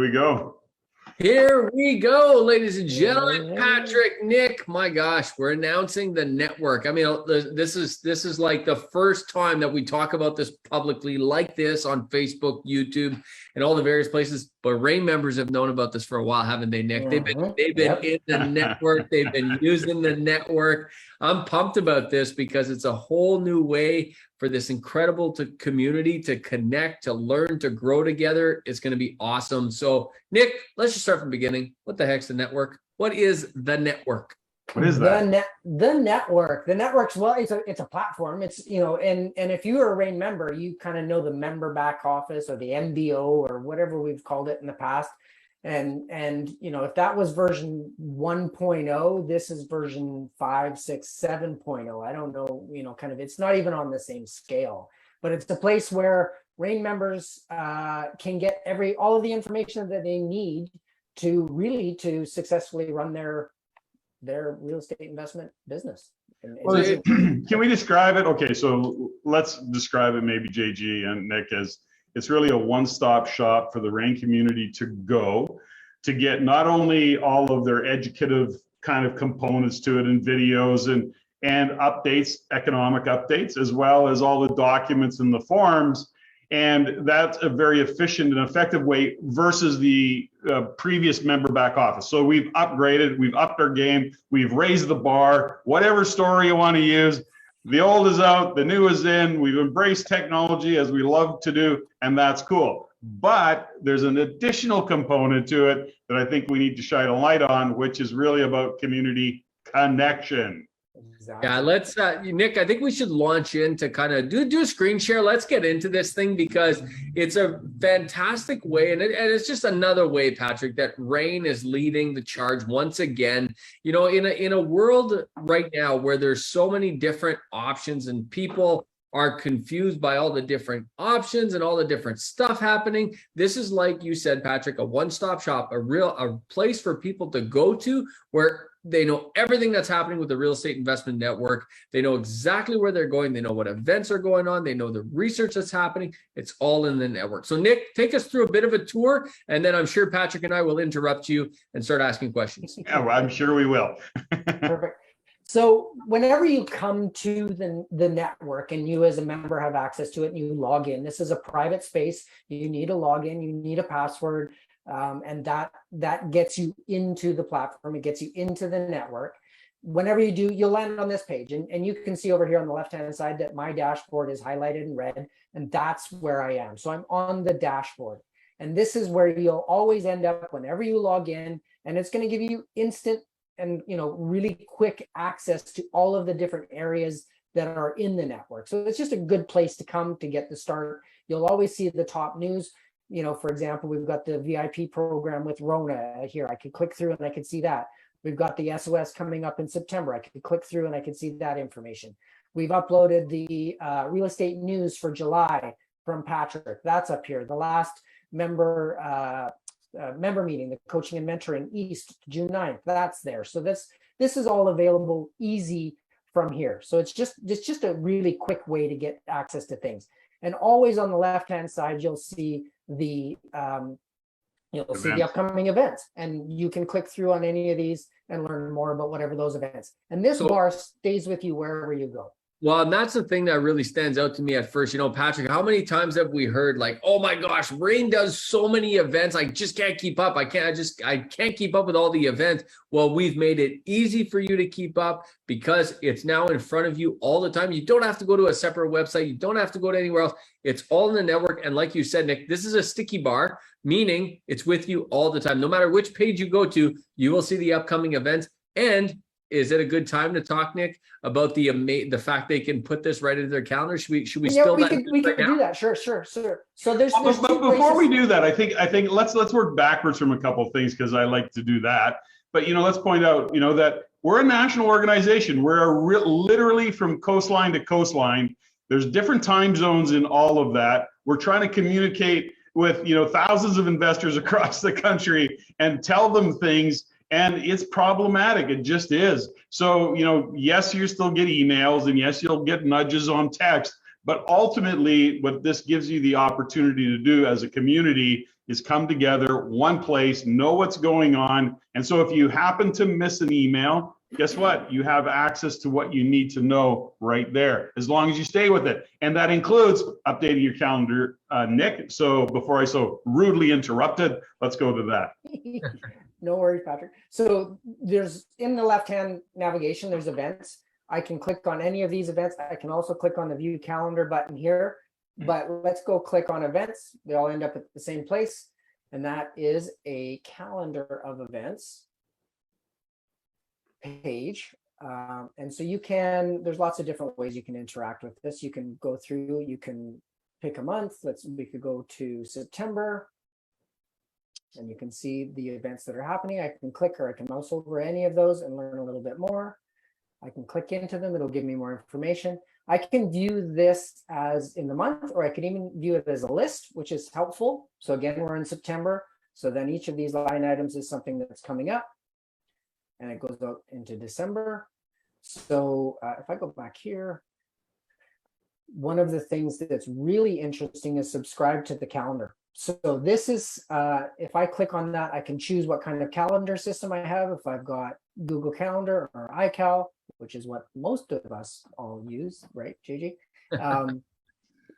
Here we go. Here we go, ladies and gentlemen. Patrick, Nick, my gosh, we're announcing the network. I mean, this is like the first time that we talk about this publicly like this on Facebook, YouTube, and all the various places. But REIN members have known about this for a while, haven't they, Nick? They've been in the network. They've been using the network. I'm pumped about this because it's a whole new way for this incredible community to connect, to learn, to grow together. It's going to be awesome. So, Nick, let's just start from the beginning. What the heck's the network? What is the network? What is that? The network. The network's, well, it's a platform. It's, you know, and if you are a REIN member, you kind of know the member back office or the MBO or whatever we've called it in the past. And you know, if that was version 1.0, this is version 5, 6, 7.0. I don't know, you know, kind of, it's not even on the same scale, but it's the place where REIN members can get all of the information that they need to successfully run their real estate investment business. Well, can we describe it? Okay, so let's describe it, maybe JG and Nick, as it's really a one-stop shop for the REIN community to go to get not only all of their educative kind of components to it and videos and updates, economic updates, as well as all the documents and the forms. And that's a very efficient and effective way versus the previous member back office. So we've upgraded, we've upped our game, we've raised the bar, whatever story you want to use. The old is out, the new is in. We've embraced technology as we love to do, and that's cool. But there's an additional component to it that I think we need to shine a light on, which is really about community connection. Exactly. Yeah, let's Nick, I think we should launch into kind of do a screen share. Let's get into this thing because it's a fantastic way, and it's just another way, Patrick, that REIN is leading the charge once again. You know, in a world right now where there's so many different options and people are confused by all the different options and all the different stuff happening. This is, like you said, Patrick, a one-stop shop, a place for people to go to where they know everything that's happening with the real estate investment network. They know exactly where they're going. They know what events are going on. They know the research that's happening. It's all in the network. So Nick, take us through a bit of a tour, and then I'm sure Patrick and I will interrupt you and start asking questions. Yeah, well, I'm sure we will. Perfect. So whenever you come to the network and you as a member have access to it and you log in, this is a private space. You need a login, you need a password. And that gets you into the platform. It gets you into the network. Whenever you do, you'll land on this page, and you can see over here on the left-hand side that my dashboard is highlighted in red, and that's where I am. So I'm on the dashboard, and this is where you'll always end up whenever you log in, and it's going to give you instant and, you know, really quick access to all of the different areas that are in the network. So it's just a good place to come to get the start. You'll always see the top news. You know, for example, we've got the VIP program with Rona here. I could click through and I could see that. We've got the SOS coming up in September. I could click through and I could see that information. We've uploaded the real estate news for July from Patrick. That's up here. The last member meeting, the coaching and mentoring East, June 9th, that's there. So this is all available easy from here. So it's just a really quick way to get access to things. And always on the left-hand side, you'll see the upcoming events, and you can click through on any of these and learn more about whatever those events. And this bar stays with you wherever you go. Well, and that's the thing that really stands out to me at first. You know, Patrick, how many times have we heard like, oh my gosh, REIN does so many events. I just can't keep up. I can't keep up with all the events. Well, we've made it easy for you to keep up because it's now in front of you all the time. You don't have to go to a separate website. You don't have to go to anywhere else. It's all in the network. And like you said, Nick, this is a sticky bar, meaning it's with you all the time. No matter which page you go to, you will see the upcoming events. And is it a good time to talk, Nick, about the fact they can put this right into their calendar? Should we spill that? We can do that. Sure. So there's but before we do that, I think let's work backwards from a couple of things because I like to do that. But you know, let's point out, you know, that we're a national organization. We're literally from coastline to coastline. There's different time zones in all of that. We're trying to communicate with, you know, thousands of investors across the country and tell them things. And it's problematic. It just is. So, you know, yes, you still get emails and yes, you'll get nudges on text, But ultimately, what this gives you the opportunity to do as a community is come together, one place, know what's going on. And so if you happen to miss an email, guess what? You have access to what you need to know right there, as long as you stay with it. And that includes updating your calendar, Nick. So before I so rudely interrupted, let's go to that. No worries, Patrick. So there's in the left-hand navigation, there's events. I can click on any of these events. I can also click on the view calendar button here, but let's go click on events. They all end up at the same place. And that is a calendar of events page. And so you can, there's lots of different ways you can interact with this. You can go through, you can pick a month. We could go to September. And you can see the events that are happening. I can click or I can mouse over any of those and learn a little bit more. I can click into them. It'll give me more information. I can view this as in the month, or I can even view it as a list, which is helpful. So again, we're in September. So then each of these line items is something that's coming up. And it goes out into December. So if I go back here, one of the things that's really interesting is subscribe to the calendar. So this is, if I click on that, I can choose what kind of calendar system I have. If I've got Google Calendar or iCal, which is what most of us all use, right, JJ?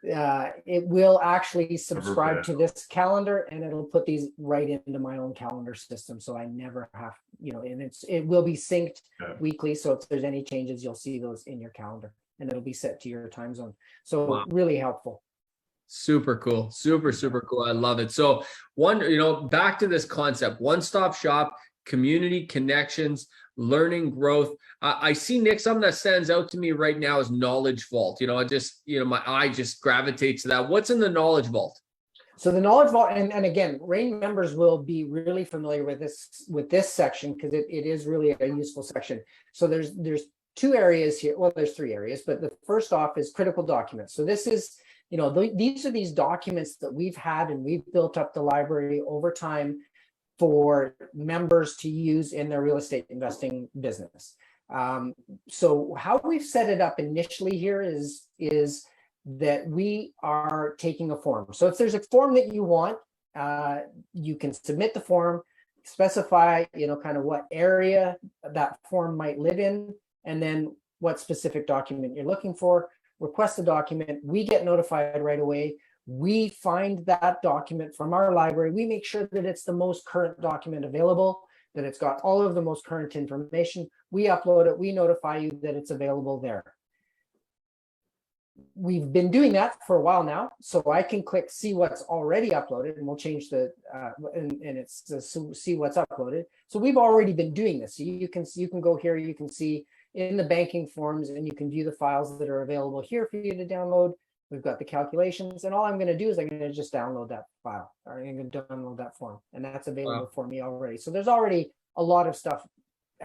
It will actually subscribe to this calendar, and it'll put these right into my own calendar system. So I never have, and it will be synced weekly. So if there's any changes, you'll see those in your calendar, and it'll be set to your time zone. So wow. Really helpful. Super cool. Super cool. I love it. So back to this concept, one-stop shop, community connections, learning growth. I see, Nick, something that stands out to me right now is Knowledge Vault. My eye just gravitates to that. What's in the Knowledge Vault? So the Knowledge Vault, and again, REIN members will be really familiar with this section, because it is really a useful section. So there's two areas here. Well, there's three areas, but the first off is critical documents. So this is, these are these documents that we've had and we've built up the library over time for members to use in their real estate investing business. So how we've set it up initially here is that we are taking a form. So if there's a form that you want, you can submit the form, specify, kind of what area that form might live in, and then what specific document you're looking for. Request a document, we get notified right away. We find that document from our library. We make sure that it's the most current document available, that it's got all of the most current information. We upload it, we notify you that it's available there. We've been doing that for a while now, so I can click see what's already uploaded, and we'll change the and it's see what's uploaded. So we've already been doing this. So you can go here, you can see in the banking forms, and you can view the files that are available here for you to download. We've got the calculations, and all I'm going to do is I'm going to just download that file, or I'm going to download that form, and that's available for me already. So there's already a lot of stuff,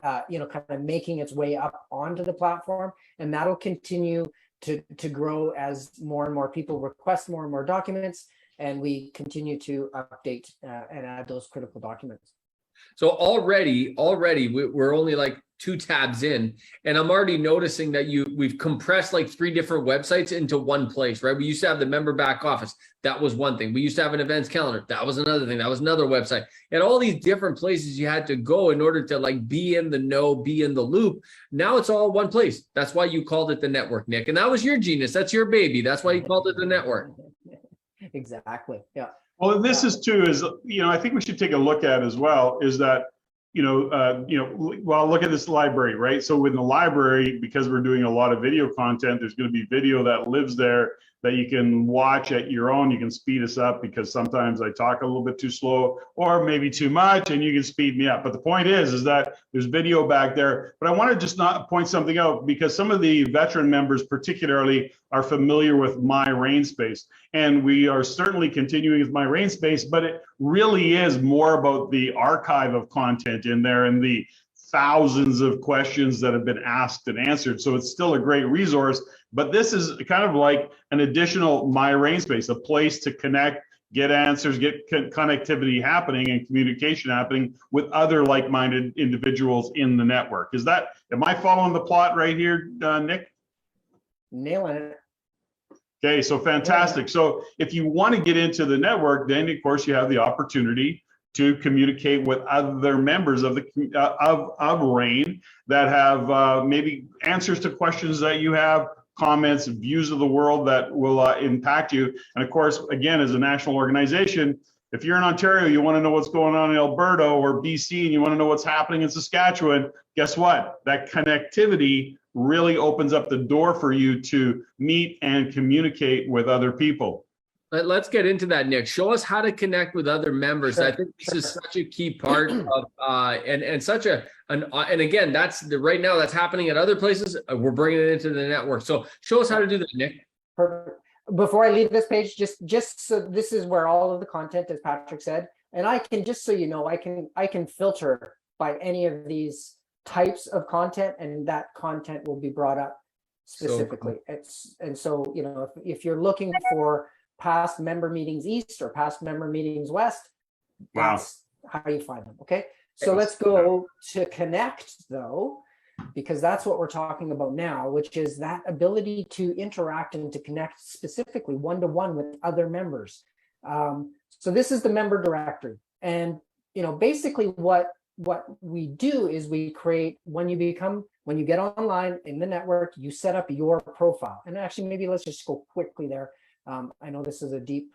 kind of making its way up onto the platform, and that'll continue to grow as more and more people request more and more documents, and we continue to update and add those critical documents. So already we're only like 2 tabs in, and I'm already noticing that we've compressed like 3 different websites into one place, right? We used to have the member back office. That was one thing. We used to have an events calendar. That was another thing. That was another website. And all these different places you had to go in order to like be in the know, be in the loop. Now it's all one place. That's why you called it the network, Nick. And that was your genius. That's your baby. That's why you called it the network. Exactly. Yeah. Well, this is too, I think we should take a look at as well, is that, well, look at this library, right? So in the library, because we're doing a lot of video content, there's going to be video that lives there that you can watch at your own. You can speed us up, because sometimes I talk a little bit too slow or maybe too much, and you can speed me up. But the point is that there's video back there. But I want to just not point something out, because some of the veteran members particularly are familiar with My REIN Space, and we are certainly continuing with My REIN Space, but it really is more about the archive of content in there and the thousands of questions that have been asked and answered. So it's still a great resource, but this is kind of like an additional My REIN Space, a place to connect, get answers, get connectivity happening and communication happening with other like-minded individuals in the network. Am I following the plot right here, Nick? Nailing it. Okay, so fantastic. So if you want to get into the network, then of course you have the opportunity to communicate with other members of the of REIN that have maybe answers to questions that you have, comments, views of the world that will impact you. And of course, again, as a national organization, if you're in Ontario, you want to know what's going on in Alberta or BC, and you want to know what's happening in Saskatchewan, guess what? That connectivity really opens up the door for you to meet and communicate with other people. Let's get into that, Nick. Show us how to connect with other members. Sure, I think this is such a key part of and such and again, that's right now that's happening at other places. We're bringing it into the network. So show us how to do that, Nick. Perfect. Before I leave this page, just so this is where all of the content, as Patrick said, and I can, just so you know, I can filter by any of these types of content, and that content will be brought up specifically. So you know, if you're looking for past member meetings east or past member meetings west, that's how you find them. Okay, so let's go to connect though, because that's what we're talking about now, which is that ability to interact and to connect specifically one-to-one with other members. So this is the member directory, and you know, basically what we do is we create, when you get online in the network, you set up your profile. And actually, maybe let's just go quickly there. I know this is a deep,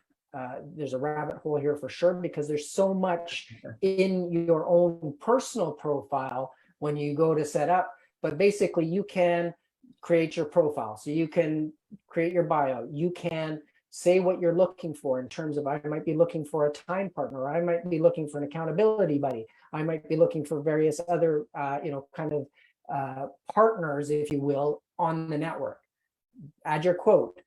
there's a rabbit hole here for sure, because there's so much in your own personal profile when you go to set up. But basically, you can create your profile. So you can create your bio. You can say what you're looking for in terms of, I might be looking for a time partner. I might be looking for an accountability buddy. I might be looking for various other, you know, kind of partners, if you will, on the network. Add your quote.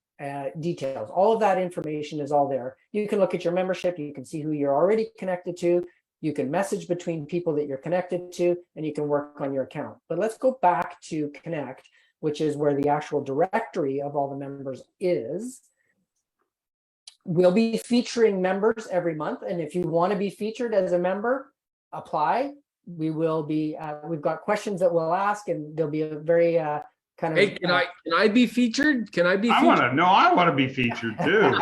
Details, all of that information is all there. You can look at your membership, you can see who you're already connected to, you can message between people that you're connected to, and you can work on your account. But let's go back to Connect, which is where the actual directory of all the members is. We'll be featuring members every month, and if you want to be featured as a member, apply. We will be, we've got questions that we'll ask, and there'll be a very kind of. Hey, can I be featured? Can I be featured? I want to be featured too.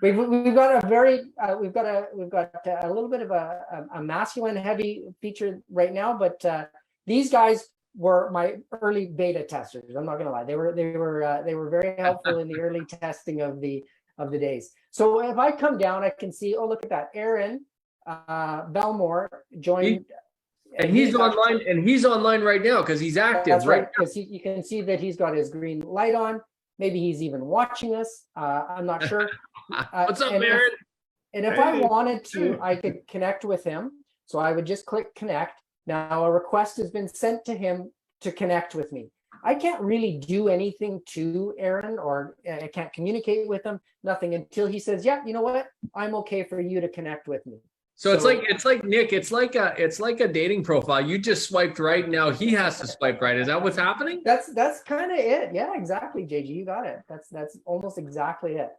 we've got a very we've got a little bit of a masculine heavy feature right now, but these guys were my early beta testers. I'm not gonna lie, they were very helpful in the early testing of the days. So if I come down, I can see, oh, look at that, Aaron Belmore joined. And he's online, and he's online right now because he's active. That's right, because you can see that he's got his green light on. Maybe he's even watching us. I'm not sure. What's up, Aaron? And if I wanted to, I could connect with him. So I would just click connect. Now a request has been sent to him to connect with me. I can't really do anything to Aaron, or I can't communicate with him, nothing, until he says, yeah, you know what? I'm okay for you to connect with me. So it's like Nick, it's like a dating profile. You just swiped right, now he has to swipe right. Is that what's happening? That's kind of it. Yeah, exactly, JG. You got it. That's almost exactly it.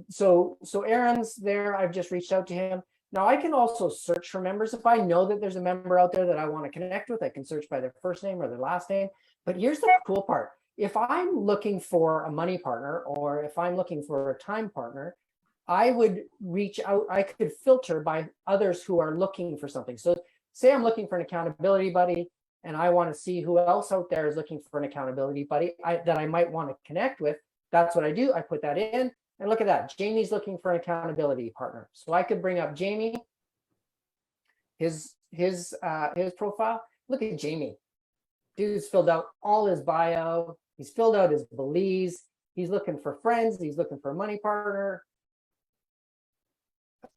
So Aaron's there. I've just reached out to him. Now I can also search for members. If I know that there's a member out there that I want to connect with, I can search by their first name or their last name. But here's the cool part. If I'm looking for a money partner, or if I'm looking for a time partner, I would reach out, I could filter by others who are looking for something. So say I'm looking for an accountability buddy, and I want to see who else out there is looking for an accountability buddy that I might want to connect with. That's what I do. I put that in, and look at that. Jamie's looking for an accountability partner. So I could bring up Jamie, his profile. Look at Jamie. Dude's filled out all his bio. He's filled out his beliefs. He's looking for friends. He's looking for a money partner.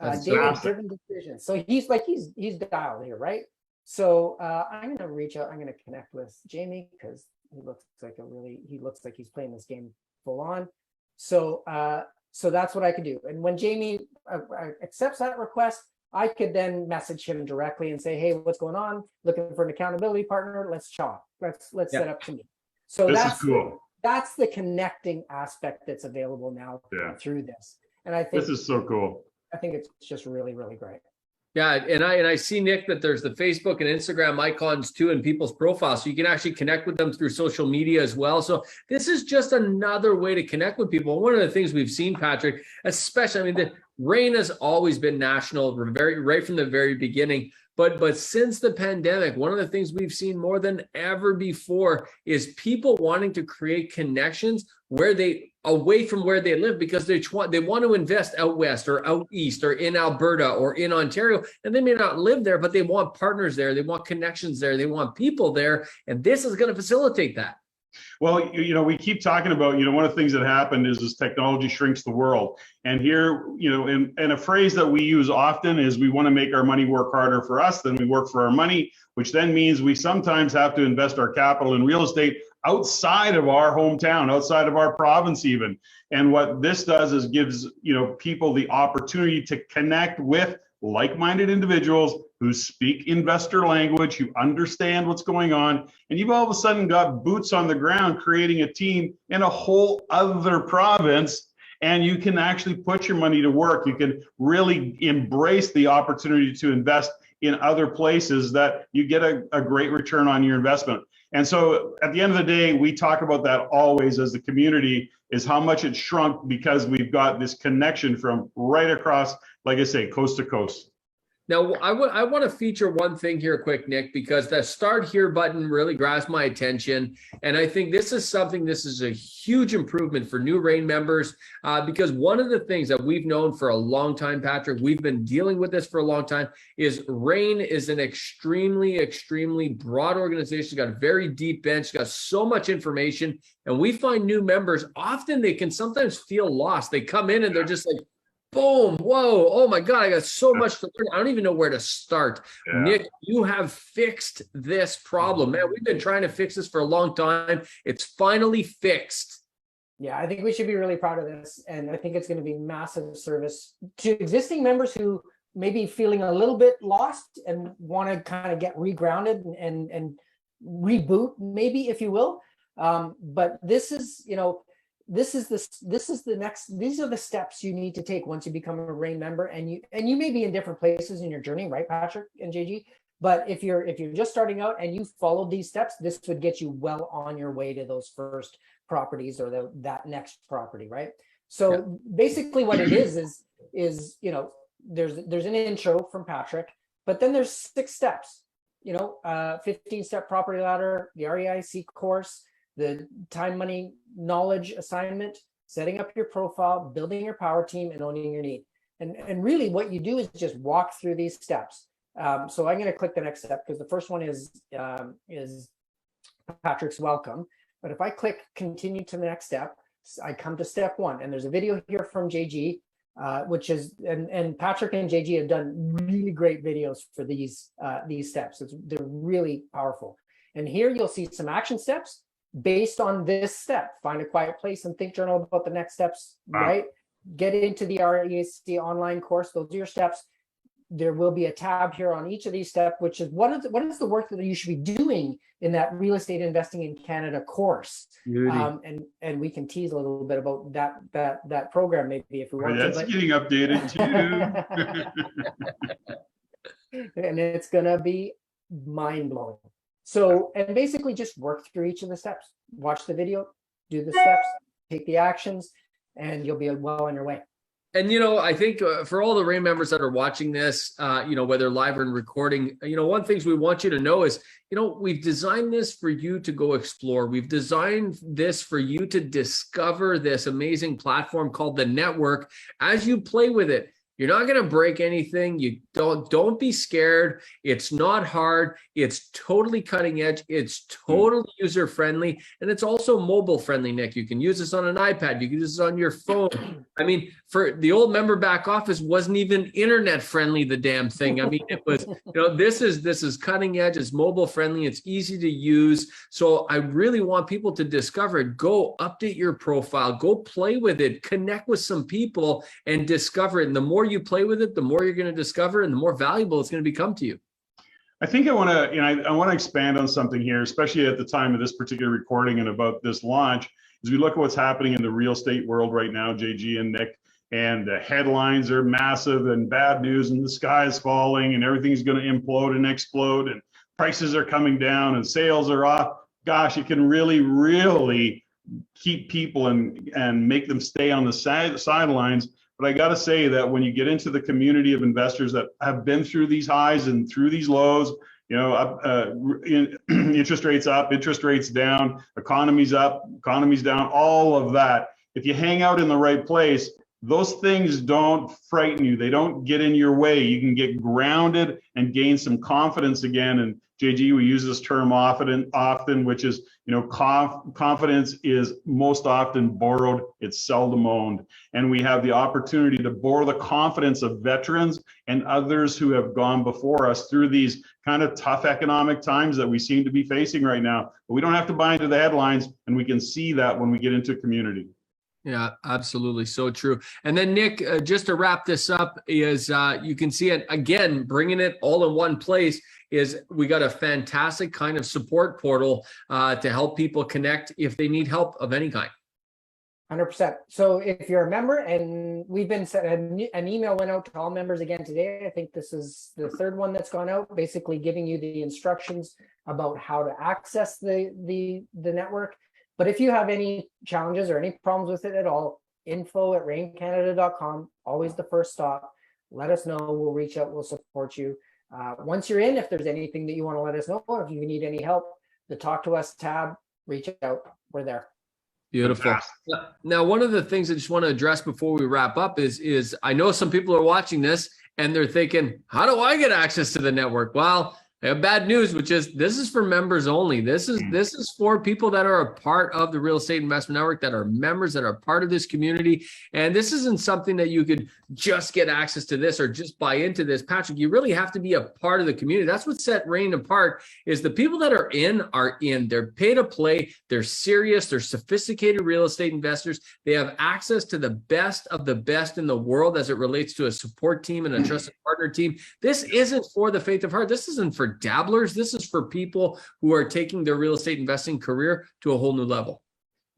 Data-driven decisions. So he's dialed here, right? So I'm gonna reach out. I'm gonna connect with Jamie because he looks like he's playing this game full on. So that's what I could do. And when Jamie accepts that request, I could then message him directly and say, hey, what's going on? Looking for an accountability partner. Let's chat. Let's set up to meet. So that's cool. That's the connecting aspect that's available now through this. And I think this is so cool. I think it's just really, really great. Yeah, and I see, Nick, that there's the Facebook and Instagram icons too in people's profiles, so you can actually connect with them through social media as well. So this is just another way to connect with people. One of the things we've seen, Patrick, especially, I mean, the REIN has always been national, right from the very beginning. But since the pandemic, one of the things we've seen more than ever before is people wanting to create connections where they away from where they live, because they want to invest out west or out east or in Alberta or in Ontario, and they may not live there, but they want partners there, they want connections there, they want people there, and this is going to facilitate that. Well, we keep talking about, one of the things that happened is technology shrinks the world. And here, and a phrase that we use often is we want to make our money work harder for us than we work for our money, which then means we sometimes have to invest our capital in real estate outside of our hometown, outside of our province even. And what this does is gives, people the opportunity to connect with like-minded individuals who speak investor language, who understand what's going on, and you've all of a sudden got boots on the ground creating a team in a whole other province, and you can actually put your money to work. You can really embrace the opportunity to invest in other places that you get a great return on your investment. And so at the end of the day, we talk about that always as the community, is how much it shrunk because we've got this connection from right across, like I say, coast to coast. Now, I want to feature one thing here quick, Nick, because the start here button really grabs my attention. And I think this is a huge improvement for new REIN members, because one of the things that we've known for a long time, Patrick, we've been dealing with this for a long time, is REIN is an extremely, extremely broad organization. It's got a very deep bench, it's got so much information. And we find new members, often they can sometimes feel lost. They come in and they're just like, boom, whoa, oh my God, I got so much to learn. I don't even know where to start. Yeah. Nick, you have fixed this problem. Man, we've been trying to fix this for a long time. It's finally fixed. Yeah, I think we should be really proud of this. And I think it's going to be massive service to existing members who may be feeling a little bit lost and want to kind of get regrounded and reboot, maybe, if you will. But this is, these are the steps you need to take once you become a REIN member, and you may be in different places in your journey, right, Patrick and JG? But if you're just starting out and you followed these steps, this would get you well on your way to those first properties or that next property, right? So yeah. Basically what it is there's an intro from Patrick, but then there's 6 steps, 15-step property ladder, the REIC course, the time, money, knowledge assignment, setting up your profile, building your power team, and owning your need. And really what you do is just walk through these steps. So I'm going to click the next step because the first one is Patrick's welcome. But if I click continue to the next step, I come to step 1, and there's a video here from JG, which is, and Patrick and JG have done really great videos for these steps. They're really powerful. And here you'll see some action steps based on this step. Find a quiet place and think journal about the next steps, right? Get into the REIC online course. Those are your steps. There will be a tab here on each of these steps, which is what is the work that you should be doing in that real estate investing in Canada course. And we can tease a little bit about that program maybe if we want. That's getting updated too. And it's gonna be mind-blowing. So, and basically just work through each of the steps. Watch the video, do the steps, take the actions, and you'll be well on your way. And, I think for all the REIN members that are watching this, whether live or in recording, one thing we want you to know is, we've designed this for you to go explore. We've designed this for you to discover this amazing platform called the network. As you play with it, you're not going to break anything. You don't be scared. It's not hard. It's totally cutting edge. It's totally user friendly, and it's also mobile friendly, Nick. You can use this on an iPad. You can use this on your phone. I mean, for the old member back office wasn't even internet friendly, the damn thing. I mean, it was, this is cutting edge. It's mobile friendly. It's easy to use. So I really want people to discover it. Go update your profile. Go play with it. Connect with some people and discover it. And the more you play with it, the more you're going to discover and the more valuable it's going to become to you. I think I want to expand on something here, especially at the time of this particular recording and about this launch, as we look at what's happening in the real estate world right now, JG and Nick. and the headlines are massive and bad news and the sky is falling and everything's going to implode and explode and prices are coming down and sales are off, gosh, it can really keep people and make them stay on the sidelines. But I got to say that when you get into the community of investors that have been through these highs and through these lows, you know, interest rates up, interest rates down, economy's up, economy's down, all of that. If you hang out in the right place, those things don't frighten you. They don't get in your way. You can get grounded and gain some confidence again. And JG, we use this term often, which is, you know, confidence is most often borrowed. It's seldom owned. And we have the opportunity to borrow the confidence of veterans and others who have gone before us through these kind of tough economic times that we seem to be facing right now. But we don't have to buy into the headlines, and we can see that when we get into community. Yeah, absolutely. So true. And then Nick, just to wrap this up is you can see it again, bringing it all in one place is we got a fantastic kind of support portal to help people connect if they need help of any kind. 100%. So if you're a member, and we've been sent an email went out to all members again today. I think this is the third one that's gone out, basically giving you the instructions about how to access the network. But if you have any challenges or any problems with it at all, info@reincanada.com, always the first stop. Let us know. We'll reach out. We'll support you. Once you're in, if there's anything that you want to let us know, or if you need any help, the Talk to Us tab, reach out. We're there. Beautiful. Now, one of the things I just want to address before we wrap up is I know some people are watching this and they're thinking, how do I get access to the network? Well, I have bad news, which is this is for members only. This is for people that are a part of the Real Estate Investment Network, that are members, that are part of this community. And this isn't something that you could just get access to this or just buy into this. Patrick, you really have to be a part of the community. That's what set REIN apart, is the people that are in. They're pay to play. They're serious. They're sophisticated real estate investors. They have access to the best of the best in the world as it relates to a support team and a trusted partner team. This isn't for the faint of heart. This isn't for dabblers. This is for people who are taking their real estate investing career to a whole new level.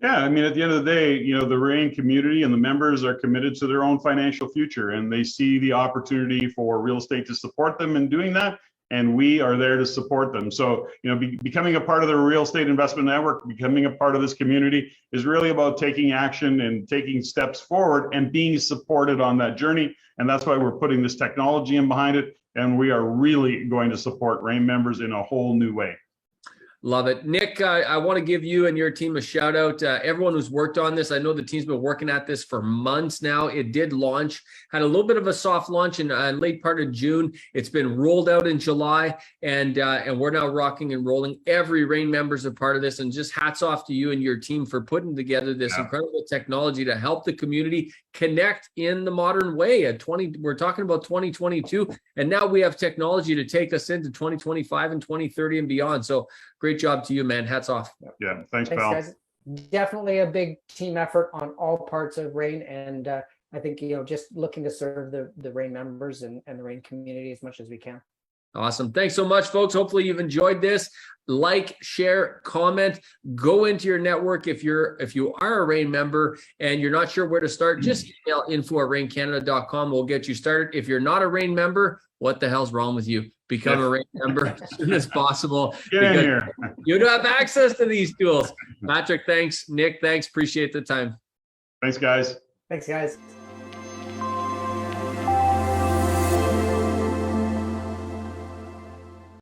Yeah, I mean, at the end of the day, you know, the REIN community and the members are committed to their own financial future, and they see the opportunity for real estate to support them in doing that, and we are there to support them. So, you know, becoming a part of the Real Estate Investment Network, becoming a part of this community is really about taking action and taking steps forward and being supported on that journey. And that's why we're putting this technology in behind it. And we are really going to support REIN members in a whole new way. Love it. Nick, I want to give you and your team a shout out. Everyone who's worked on this. I know the team's been working at this for months now. It did launch, had a little bit of a soft launch in late part of June. It's been rolled out in July, and we're now rocking and rolling. Every REIN member is a part of this, and just hats off to you and your team for putting together this incredible technology to help the community connect in the modern way. We're talking about 2022, and now we have technology to take us into 2025 and 2030 and beyond. So great job to you, man. Hats off. Yeah, thanks pal. Guys. Definitely a big team effort on all parts of REIN, and I think, you know, just looking to serve the REIN members and the REIN community as much as we can. Awesome. Thanks so much, folks. Hopefully you've enjoyed this. Like, share, comment, go into your network. If you are a REIN member and you're not sure where to start, just email info@reincanada.com. We'll get you started. If you're not a REIN member, what the hell's wrong with you? Become a REIN member as soon as possible. Get in here. You don't have access to these tools. Patrick, thanks. Nick, thanks. Appreciate the time. Thanks, guys. Thanks, guys.